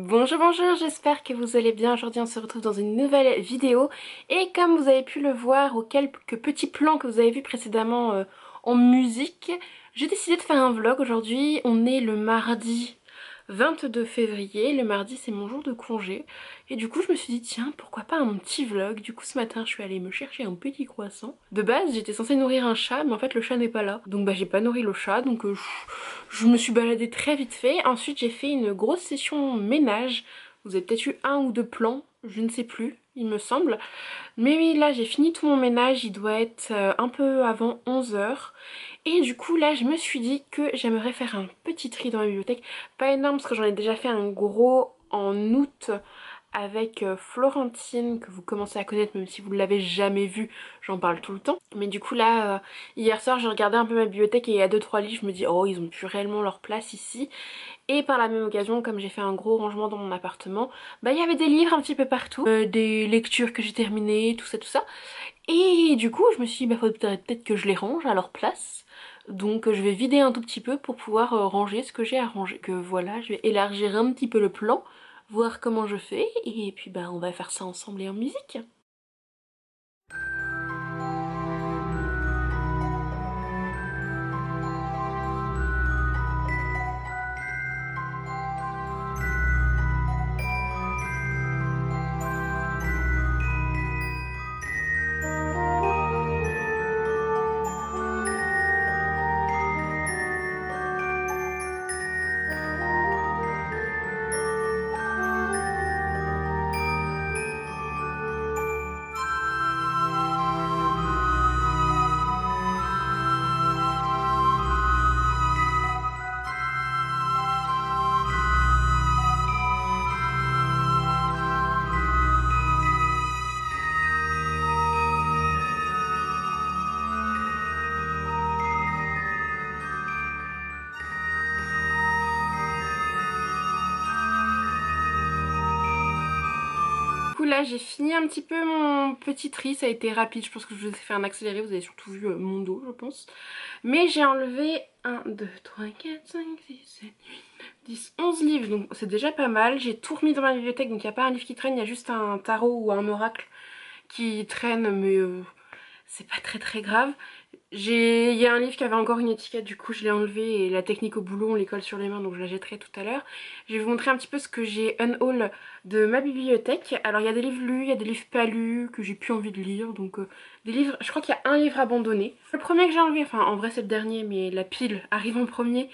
Bonjour, bonjour, j'espère que vous allez bien. Aujourd'hui on se retrouve dans une nouvelle vidéo et comme vous avez pu le voir aux quelques petits plans que vous avez vus précédemment en musique, j'ai décidé de faire un vlog aujourd'hui. On est le mardi 22 février, le mardi c'est mon jour de congé et du coup je me suis dit tiens pourquoi pas un petit vlog. Du coup ce matin je suis allée me chercher un petit croissant. De base j'étais censée nourrir un chat mais en fait le chat n'est pas là, donc j'ai pas nourri le chat, donc je me suis baladée très vite fait. Ensuite j'ai fait une grosse session ménage. Vous avez peut-être eu un ou deux plans, je ne sais plus, il me semble. Mais oui, là j'ai fini tout mon ménage, il doit être un peu avant 11 h. Et du coup là je me suis dit que j'aimerais faire un petit tri dans ma bibliothèque. Pas énorme parce que j'en ai déjà fait un gros en août avec Florentine, que vous commencez à connaître même si vous ne l'avez jamais vue, j'en parle tout le temps. Mais du coup là, hier soir j'ai regardé un peu ma bibliothèque et il y a 2-3 livres, je me dis oh ils ont plus réellement leur place ici. Et par la même occasion, comme j'ai fait un gros rangement dans mon appartement, il y avait des livres un petit peu partout, des lectures que j'ai terminées, tout ça tout ça. Et du coup je me suis dit faudrait peut-être que je les range à leur place. Donc je vais vider un tout petit peu pour pouvoir ranger ce que j'ai à ranger. Que voilà, je vais élargir un petit peu le plan, voir comment je fais et puis on va faire ça ensemble et en musique. Du coup là j'ai fini un petit peu mon petit tri, ça a été rapide, je pense que je vous ai fait un accéléré, vous avez surtout vu mon dos je pense. Mais j'ai enlevé 1, 2, 3, 4, 5, 6, 7, 8, 10, 11 livres, donc c'est déjà pas mal. J'ai tout remis dans ma bibliothèque, donc il n'y a pas un livre qui traîne, il y a juste un tarot ou un oracle qui traîne, mais c'est pas très grave. Il y a un livre qui avait encore une étiquette, du coup je l'ai enlevé et la technique au boulot on les colle sur les mains, donc je la jetterai tout à l'heure. Je vais vous montrer un petit peu ce que j'ai unhaul de ma bibliothèque. Alors il y a des livres lus, il y a des livres pas lus que j'ai plus envie de lire, donc des livres, je crois qu'il y a un livre abandonné. Le premier que j'ai enlevé, enfin en vrai c'est le dernier mais la pile arrive en premier.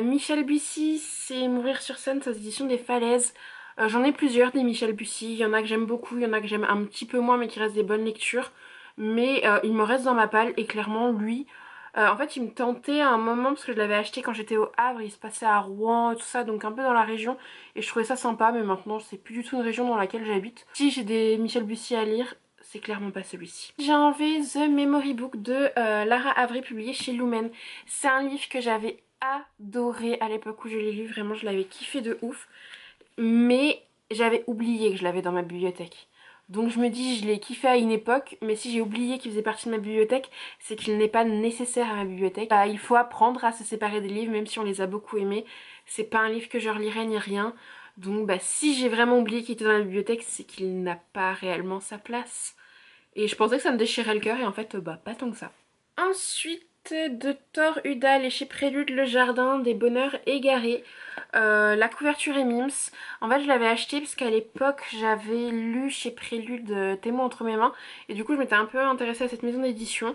Michel Bussy, c'est Mourir sur scène, c'est aux éditions des Falaises. J'en ai plusieurs des Michel Bussy, il y en a que j'aime beaucoup, il y en a que j'aime un petit peu moins mais qui restent des bonnes lectures. Mais il me reste dans ma palle et clairement lui, en fait il me tentait à un moment parce que je l'avais acheté quand j'étais au Havre, il se passait à Rouen et tout ça, donc un peu dans la région et je trouvais ça sympa, mais maintenant c'est plus du tout une région dans laquelle j'habite. Si j'ai des Michel Bussy à lire, c'est clairement pas celui-ci. J'ai enlevé The Memory Book de Lara Havry publié chez Lumen. C'est un livre que j'avais adoré à l'époque où je l'ai lu, vraiment je l'avais kiffé de ouf, mais j'avais oublié que je l'avais dans ma bibliothèque. Donc je me dis je l'ai kiffé à une époque, mais si j'ai oublié qu'il faisait partie de ma bibliothèque, c'est qu'il n'est pas nécessaire à ma bibliothèque. Il faut apprendre à se séparer des livres, même si on les a beaucoup aimés. C'est pas un livre que je relirai ni rien. Donc si j'ai vraiment oublié qu'il était dans la bibliothèque, c'est qu'il n'a pas réellement sa place. Et je pensais que ça me déchirait le cœur et en fait pas tant que ça. Ensuite de Thor Udal et chez Prélude le jardin des bonheurs égarés. La couverture est Mims. En fait je l'avais acheté parce qu'à l'époque j'avais lu chez Prélude Témoin entre mes mains. Et du coup je m'étais un peu intéressée à cette maison d'édition.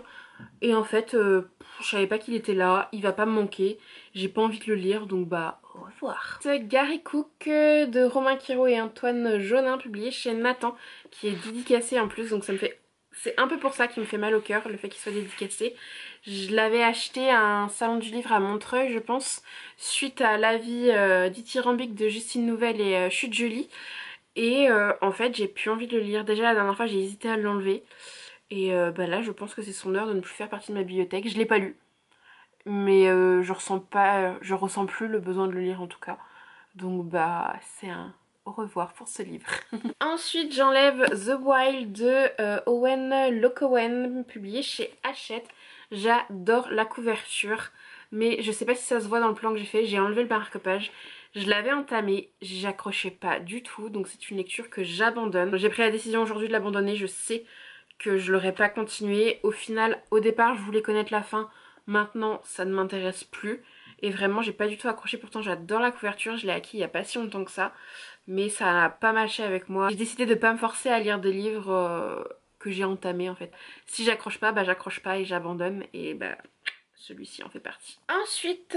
Et en fait je savais pas qu'il était là, il va pas me manquer. J'ai pas envie de le lire donc au revoir. Gary Cook de Romain Quiro et Antoine Jaunin publié chez Nathan, qui est dédicacé en plus, donc ça me fait... C'est un peu pour ça qui me fait mal au cœur, le fait qu'il soit dédicacé. Je l'avais acheté à un salon du livre à Montreuil, je pense, suite à l'avis dithyrambique de Justine Nouvelle et Chute Jolie. Et en fait, j'ai plus envie de le lire. Déjà, la dernière fois, j'ai hésité à l'enlever. Et là, je pense que c'est son heure de ne plus faire partie de ma bibliothèque. Je l'ai pas lu, mais je ressens plus le besoin de le lire en tout cas. Donc c'est un au revoir pour ce livre. Ensuite j'enlève The Wild de Owen Locowen publié chez Hachette. J'adore la couverture. mais je sais pas si ça se voit dans le plan que j'ai fait, j'ai enlevé le marque-page. Je l'avais entamé, j'accrochais pas du tout, donc c'est une lecture que j'abandonne. J'ai pris la décision aujourd'hui de l'abandonner, je sais que je l'aurais pas continué. Au final, au départ, je voulais connaître la fin, maintenant ça ne m'intéresse plus. Et vraiment, j'ai pas du tout accroché, pourtant j'adore la couverture, je l'ai acquis il y a pas si longtemps que ça, mais ça n'a pas matché avec moi. J'ai décidé de pas me forcer à lire des livres que j'ai entamés en fait. Si j'accroche pas, bah j'accroche pas et j'abandonne, et bah celui-ci en fait partie. Ensuite,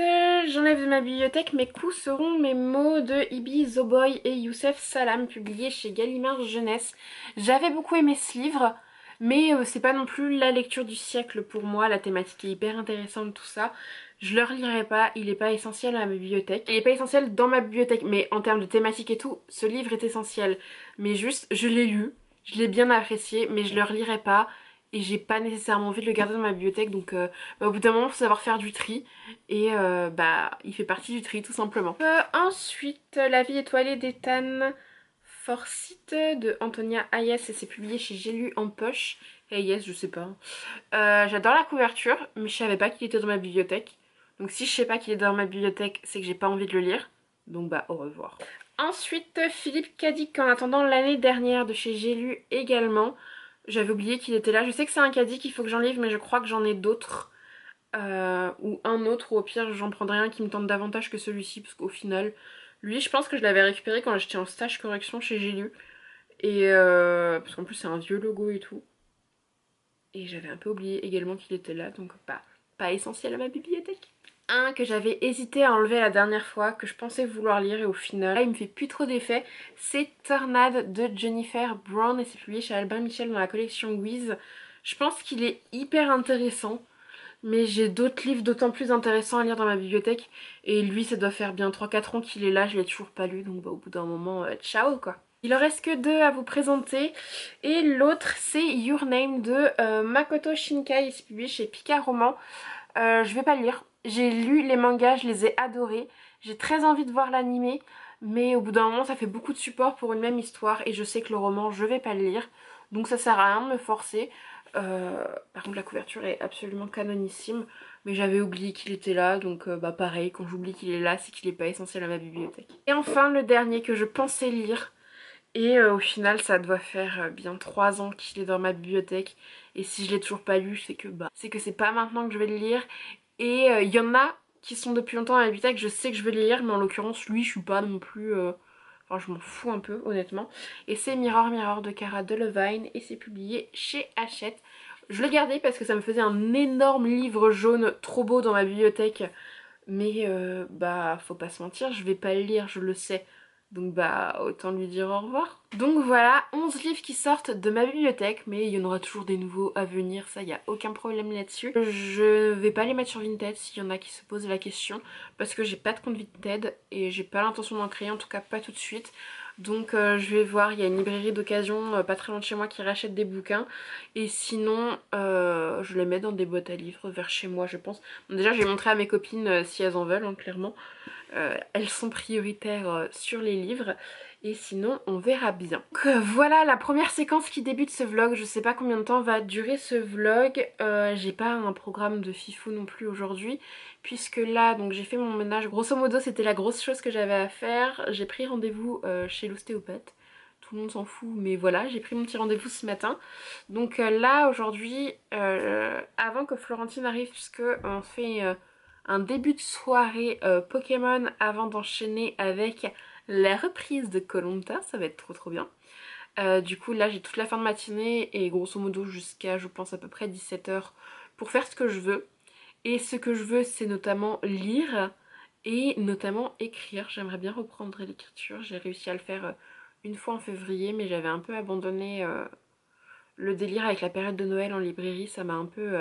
j'enlève de ma bibliothèque Mes coups seront mes mots de Ibi Zoboy et Youssef Salam, publié chez Gallimard Jeunesse. J'avais beaucoup aimé ce livre, mais c'est pas non plus la lecture du siècle pour moi. La thématique est hyper intéressante, tout ça. Je le relirai pas, il est pas essentiel à ma bibliothèque. Il est pas essentiel dans ma bibliothèque, mais en termes de thématique et tout, ce livre est essentiel. Mais juste, je l'ai lu, je l'ai bien apprécié, mais je le relirai pas. Et j'ai pas nécessairement envie de le garder dans ma bibliothèque, donc bah, au bout d'un moment, il faut savoir faire du tri. Et bah, il fait partie du tri, tout simplement. Ensuite, La vie étoilée d'Ethan Forsyth de Antonia Hayes, et c'est publié chez J'ai lu en poche. Hayes, je sais pas. J'adore la couverture, mais je savais pas qu'il était dans ma bibliothèque. Donc si je sais pas qu'il est dans ma bibliothèque, c'est que j'ai pas envie de le lire. Donc bah, au revoir. Ensuite, Philippe Cadic En attendant l'année dernière de chez J'ai lu également. J'avais oublié qu'il était là. Je sais que c'est un caddie qu'il faut que j'en livre, mais je crois que j'en ai d'autres. Ou un autre, ou au pire j'en prendrai un qui me tente davantage que celui-ci, parce qu'au final, lui je pense que je l'avais récupéré quand j'étais en stage correction chez J'ai lu. Et parce qu'en plus c'est un vieux logo et tout. Et j'avais un peu oublié également qu'il était là, donc pas essentiel à ma bibliothèque. Un que j'avais hésité à enlever la dernière fois, que je pensais vouloir lire et au final, là, il me fait plus trop d'effet, c'est Tornade de Jennifer Brown et c'est publié chez Albin Michel dans la collection Wiz. Je pense qu'il est hyper intéressant, mais j'ai d'autres livres d'autant plus intéressants à lire dans ma bibliothèque et lui ça doit faire bien 3-4 ans qu'il est là, je l'ai toujours pas lu, donc bah, au bout d'un moment, ciao quoi. Il en reste que deux à vous présenter et l'autre c'est Your Name de Makoto Shinkai, c'est publié chez Pika Roman. Je vais pas le lire. J'ai lu les mangas, je les ai adorés. J'ai très envie de voir l'animé, mais au bout d'un moment ça fait beaucoup de support pour une même histoire et je sais que le roman je vais pas le lire. Donc ça sert à rien de me forcer. Par contre la couverture est absolument canonissime, mais j'avais oublié qu'il était là, donc bah pareil, quand j'oublie qu'il est là, c'est qu'il est pas essentiel à ma bibliothèque. Et enfin le dernier que je pensais lire, et au final ça doit faire bien 3 ans qu'il est dans ma bibliothèque. Et si je l'ai toujours pas lu, c'est que c'est pas maintenant que je vais le lire. Et il y en a qui sont depuis longtemps à ma bibliothèque, je sais que je vais les lire, mais en l'occurrence lui je suis pas non plus... Enfin je m'en fous un peu honnêtement. Et c'est Mirror Mirror de Cara Delevingne et c'est publié chez Hachette. Je l'ai gardé parce que ça me faisait un énorme livre jaune trop beau dans ma bibliothèque. Mais bah faut pas se mentir, je vais pas le lire, je le sais. Donc bah autant lui dire au revoir. Donc voilà, 11 livres qui sortent de ma bibliothèque, mais il y en aura toujours des nouveaux à venir, ça y a aucun problème là-dessus. Je vais pas les mettre sur Vinted s'il y en a qui se posent la question, parce que j'ai pas de compte Vinted et j'ai pas l'intention d'en créer, en tout cas pas tout de suite. Donc je vais voir, il y a une librairie d'occasion pas très loin de chez moi qui rachète des bouquins. Et sinon je les mets dans des boîtes à livres vers chez moi je pense. Bon, déjà j'ai montré à mes copines si elles en veulent hein, clairement. Elles sont prioritaires sur les livres. Et sinon on verra bien. Donc voilà la première séquence qui débute ce vlog. Je sais pas combien de temps va durer ce vlog. J'ai pas un programme de fifou non plus aujourd'hui. Puisque là donc j'ai fait mon ménage. Grosso modo c'était la grosse chose que j'avais à faire. J'ai pris rendez-vous chez l'ostéopathe. Tout le monde s'en fout mais voilà j'ai pris mon petit rendez-vous ce matin. Donc là aujourd'hui avant que Florentine arrive, puisque on fait un début de soirée Pokémon avant d'enchaîner avec la reprise de koh ça va être trop bien. Du coup là j'ai toute la fin de matinée et grosso modo jusqu'à je pense à peu près 17 h pour faire ce que je veux. Et ce que je veux c'est notamment lire et notamment écrire. J'aimerais bien reprendre l'écriture, j'ai réussi à le faire une fois en février mais j'avais un peu abandonné le délire avec la période de Noël en librairie, ça m'a un peu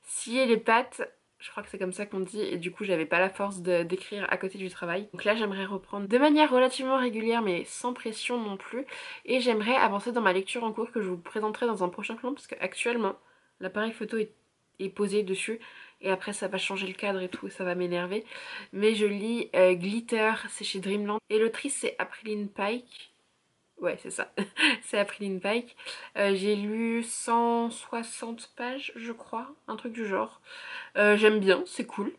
scié les pattes. Je crois que c'est comme ça qu'on dit et du coup j'avais pas la force d'écrire à côté du travail. Donc là j'aimerais reprendre de manière relativement régulière mais sans pression non plus. Et j'aimerais avancer dans ma lecture en cours que je vous présenterai dans un prochain plan parce qu'actuellement l'appareil photo est posé dessus et après ça va changer le cadre et tout, ça va m'énerver. Mais je lis Glitter, c'est chez Dreamland et l'autrice c'est Aprilline Pike. Ouais, c'est ça. C'est April Pike. J'ai lu 160 pages, je crois, un truc du genre. J'aime bien, c'est cool.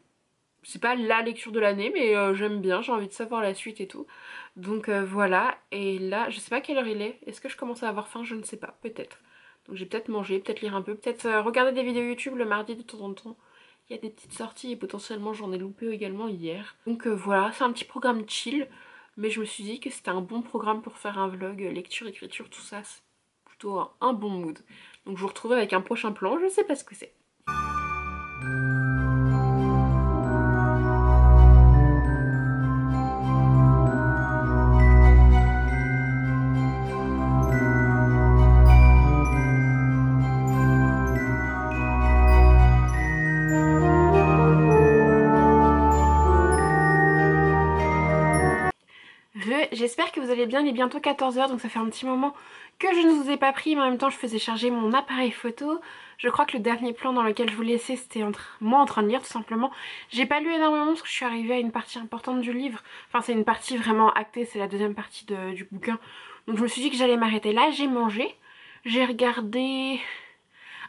C'est pas la lecture de l'année, mais j'aime bien, j'ai envie de savoir la suite et tout. Donc voilà, et là, je sais pas quelle heure il est. Est-ce que je commence à avoir faim? Je ne sais pas, peut-être. Donc j'ai peut-être mangé, peut-être lire un peu, peut-être regarder des vidéos YouTube le mardi de temps en temps. Il y a des petites sorties et potentiellement j'en ai loupé également hier. Donc voilà, c'est un petit programme chill, mais je me suis dit que c'était un bon programme pour faire un vlog, lecture, écriture, tout ça, c'est plutôt un bon mood. Donc je vous retrouve avec un prochain plan, je sais pas ce que c'est. J'espère que vous allez bien, il est bientôt 14 h donc ça fait un petit moment que je ne vous ai pas pris, mais en même temps je faisais charger mon appareil photo. Je crois que le dernier plan dans lequel je vous laissais c'était moi en train de lire tout simplement. J'ai pas lu énormément parce que je suis arrivée à une partie importante du livre, enfin c'est une partie vraiment actée, c'est la deuxième partie du bouquin. Donc je me suis dit que j'allais m'arrêter là, j'ai mangé, j'ai regardé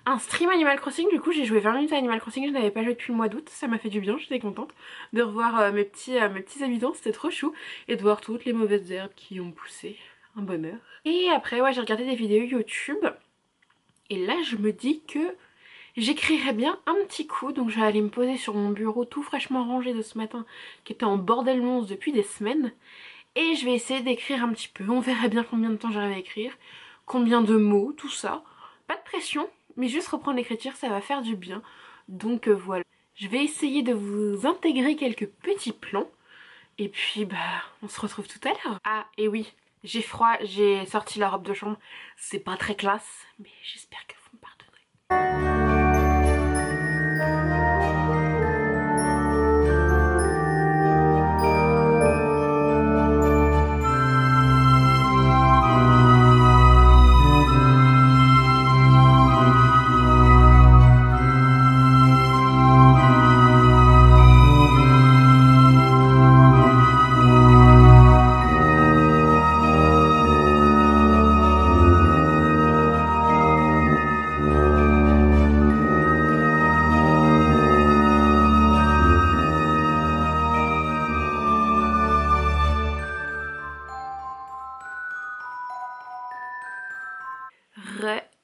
un stream Animal Crossing, du coup j'ai joué 20 minutes à Animal Crossing, je n'avais pas joué depuis le mois d'août, ça m'a fait du bien, j'étais contente de revoir mes petits habitants, c'était trop chou, et de voir toutes les mauvaises herbes qui ont poussé, un bonheur. Et après ouais j'ai regardé des vidéos YouTube, et là je me dis que j'écrirais bien un petit coup, donc je vais aller me poser sur mon bureau tout fraîchement rangé de ce matin, qui était en bordel monstre depuis des semaines, et je vais essayer d'écrire un petit peu, on verra bien combien de temps j'arrive à écrire, combien de mots, tout ça. Pas de pression, mais juste reprendre l'écriture, ça va faire du bien. Donc voilà. Je vais essayer de vous intégrer quelques petits plans. Et puis bah on se retrouve tout à l'heure. Ah et oui, j'ai froid, j'ai sorti la robe de chambre. C'est pas très classe, mais j'espère que vous me pardonnerez.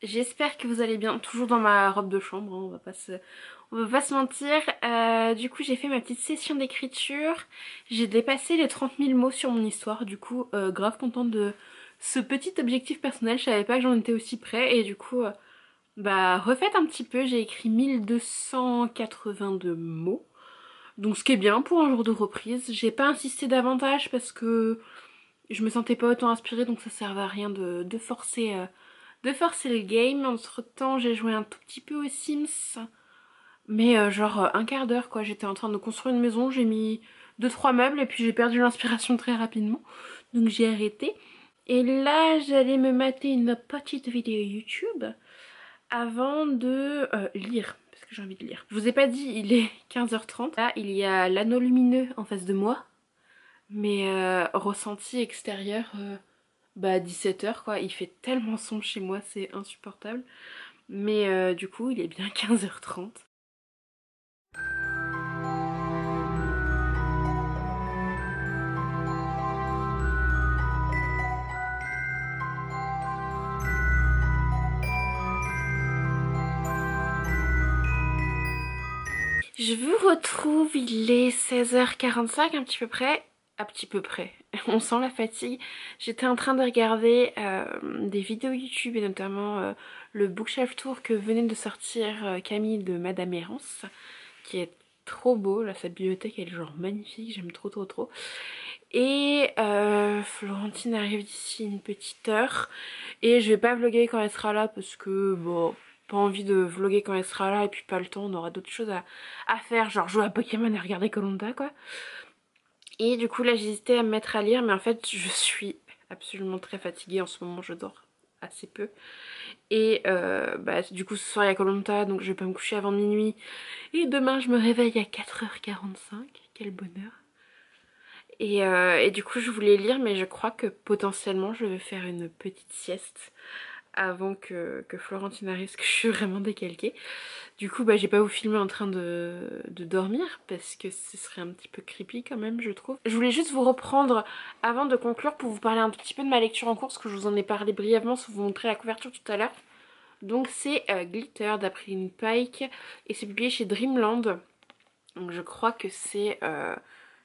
J'espère que vous allez bien, toujours dans ma robe de chambre, hein, on va pas se mentir. Du coup j'ai fait ma petite session d'écriture, j'ai dépassé les 30 000 mots sur mon histoire, du coup grave contente de ce petit objectif personnel, je savais pas que j'en étais aussi près et du coup bah refaites un petit peu, j'ai écrit 1282 mots, donc ce qui est bien pour un jour de reprise. J'ai pas insisté davantage parce que je me sentais pas autant inspirée, donc ça servait à rien de forcer le game. Entre temps j'ai joué un tout petit peu aux Sims, mais genre un quart d'heure quoi. J'étais en train de construire une maison, j'ai mis 2-3 meubles et puis j'ai perdu l'inspiration très rapidement, donc j'ai arrêté. Et là j'allais me mater une petite vidéo YouTube avant de lire, parce que j'ai envie de lire. Je vous ai pas dit, il est 15 h 30. Là il y a l'anneau lumineux en face de moi, mais ressenti extérieur bah 17 h quoi. Il fait tellement sombre chez moi, c'est insupportable. Mais du coup il est bien 15 h 30. Je vous retrouve, il est 16 h 45 un petit peu près. À petit peu près, on sent la fatigue. J'étais en train de regarder des vidéos YouTube et notamment le bookshelf tour que venait de sortir Camille de Madame Errance, qui est trop beau, là sa bibliothèque elle est genre magnifique, j'aime trop trop trop. Et Florentine arrive d'ici une petite heure et je vais pas vlogger quand elle sera là parce que bon, pas envie de vlogger quand elle sera là et puis pas le temps, on aura d'autres choses à faire, genre jouer à Pokémon et regarder koh quoi. Et du coup là j'hésitais à me mettre à lire, mais en fait je suis absolument très fatiguée en ce moment, je dors assez peu. Et bah, du coup ce soir il y a koh, donc je vais pas me coucher avant minuit. Et demain je me réveille à 4 h 45, quel bonheur. Et du coup je voulais lire, mais je crois que potentiellement je vais faire une petite sieste avant que Florentine arrive, parce que je suis vraiment décalquée. Du coup bah j'ai pas vous filmer en train de dormir, parce que ce serait un petit peu creepy quand même je trouve. Je voulais juste vous reprendre avant de conclure pour vous parler un petit peu de ma lecture en cours, parce que je vous en ai parlé brièvement sans vous montrer la couverture tout à l'heure. Donc c'est Glitter d'Apreline Pike et c'est publié chez Dreamland. Donc je crois que c'est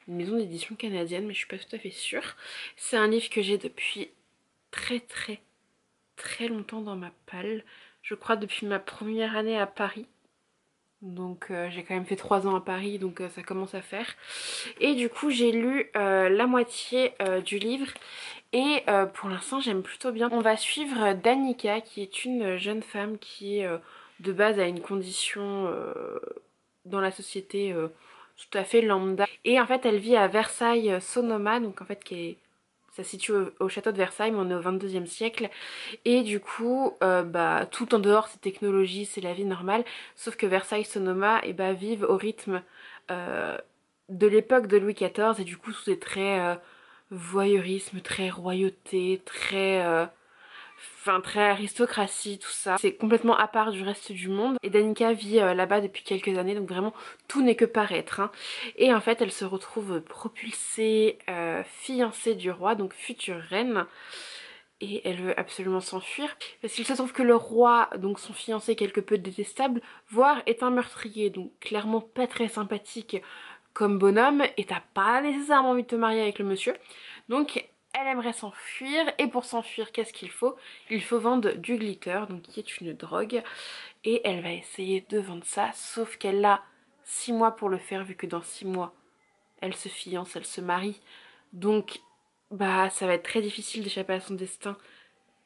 une maison d'édition canadienne, mais je suis pas tout à fait sûre. C'est un livre que j'ai depuis très longtemps dans ma palle. Je crois depuis ma première année à Paris. Donc j'ai quand même fait 3 ans à Paris, donc ça commence à faire. Et du coup j'ai lu la moitié du livre. Et pour l'instant j'aime plutôt bien. On va suivre Danica, qui est une jeune femme qui de base a une condition dans la société tout à fait lambda. Et en fait elle vit à Versailles Sonoma, donc en fait ça se situe au château de Versailles, mais on est au 22e siècle. Et du coup, bah, tout en dehors c'est technologie, c'est la vie normale. Sauf que Versailles Sonoma vivent au rythme de l'époque de Louis XIV. Et du coup tout est très voyeurisme, très royauté, très aristocratie, tout ça. C'est complètement à part du reste du monde. Et Danica vit là-bas depuis quelques années, donc vraiment tout n'est que paraître. Hein. Et en fait, elle se retrouve propulsée, fiancée du roi, donc future reine. Et elle veut absolument s'enfuir. Parce qu'il se trouve que le roi, donc son fiancé quelque peu détestable, voire est un meurtrier, donc clairement pas très sympathique comme bonhomme. Et t'as pas nécessairement envie de te marier avec le monsieur. Donc elle aimerait s'enfuir, et pour s'enfuir, qu'est-ce qu'il faut? Il faut vendre du glitter, donc qui est une drogue, et elle va essayer de vendre ça, sauf qu'elle a 6 mois pour le faire, vu que dans 6 mois, elle se fiance, elle se marie, donc bah ça va être très difficile d'échapper à son destin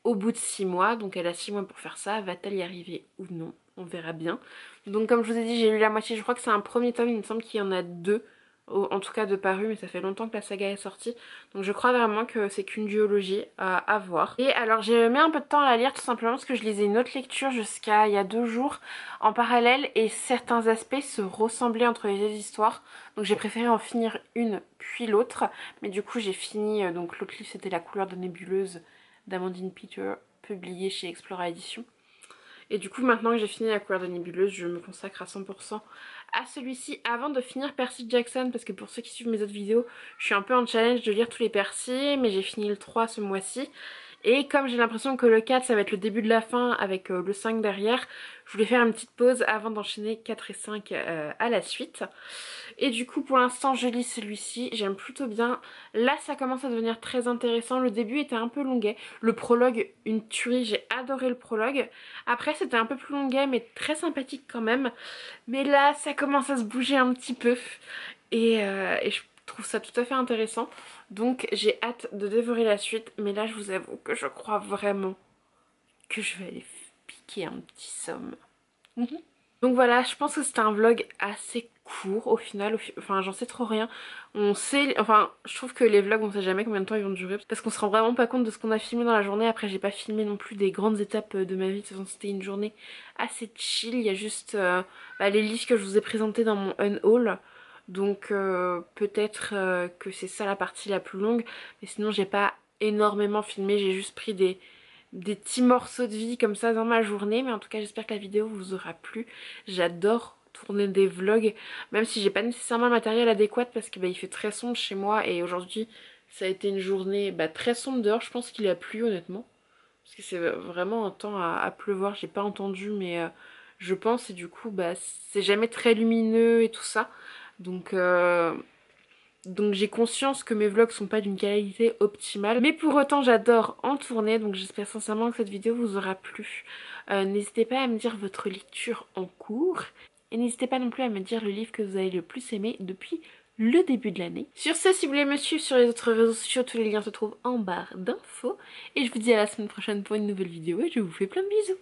au bout de 6 mois, donc elle a 6 mois pour faire ça, va-t-elle y arriver ou non? On verra bien. Donc comme je vous ai dit, j'ai lu la moitié, je crois que c'est un premier tome, il me semble qu'il y en a 2, en tout cas de paru, mais ça fait longtemps que la saga est sortie. Donc je crois vraiment que c'est qu'une duologie à voir. Et alors j'ai mis un peu de temps à la lire tout simplement parce que je lisais une autre lecture jusqu'à il y a 2 jours en parallèle et certains aspects se ressemblaient entre les deux histoires. Donc j'ai préféré en finir une puis l'autre. Mais du coup j'ai fini, donc l'autre livre c'était La couleur de nébuleuse d'Amandine Peter, publié chez Explora Éditions. Et du coup maintenant que j'ai fini La couleur de nébuleuse, je me consacre à 100% à celui-ci avant de finir Percy Jackson, parce que pour ceux qui suivent mes autres vidéos, je suis un peu en challenge de lire tous les Percy, mais j'ai fini le 3 ce mois-ci. Et comme j'ai l'impression que le 4 ça va être le début de la fin avec le 5 derrière, je voulais faire une petite pause avant d'enchaîner 4 et 5 à la suite. Et du coup pour l'instant je lis celui-ci, j'aime plutôt bien. Là ça commence à devenir très intéressant, le début était un peu longuet. Le prologue, une tuerie, j'ai adoré le prologue. Après c'était un peu plus longuet mais très sympathique quand même. Mais là ça commence à se bouger un petit peu et je trouve ça tout à fait intéressant. Donc j'ai hâte de dévorer la suite, mais là je vous avoue que je crois vraiment que je vais aller piquer un petit somme. Donc voilà, je pense que c'était un vlog assez court au final, enfin j'en sais trop rien. On sait, enfin je trouve que les vlogs on sait jamais combien de temps ils vont durer parce qu'on se rend vraiment pas compte de ce qu'on a filmé dans la journée. Après j'ai pas filmé non plus des grandes étapes de ma vie, de toute façon c'était une journée assez chill. Il y a juste les livres que je vous ai présentés dans mon unhaul. Donc peut-être que c'est ça la partie la plus longue, mais sinon j'ai pas énormément filmé, j'ai juste pris des petits morceaux de vie comme ça dans ma journée. Mais en tout cas j'espère que la vidéo vous aura plu. J'adore tourner des vlogs, même si j'ai pas nécessairement le matériel adéquat parce que il fait très sombre chez moi. Et aujourd'hui ça a été une journée très sombre dehors. Je pense qu'il a plu honnêtement, parce que c'est vraiment un temps à pleuvoir. J'ai pas entendu mais je pense. Et du coup c'est jamais très lumineux et tout ça. Donc j'ai conscience que mes vlogs sont pas d'une qualité optimale, mais pour autant j'adore en tourner, donc j'espère sincèrement que cette vidéo vous aura plu. N'hésitez pas à me dire votre lecture en cours, et n'hésitez pas non plus à me dire le livre que vous avez le plus aimé depuis le début de l'année. Sur ce, si vous voulez me suivre sur les autres réseaux sociaux, tous les liens se trouvent en barre d'infos, et je vous dis à la semaine prochaine pour une nouvelle vidéo, et je vous fais plein de bisous.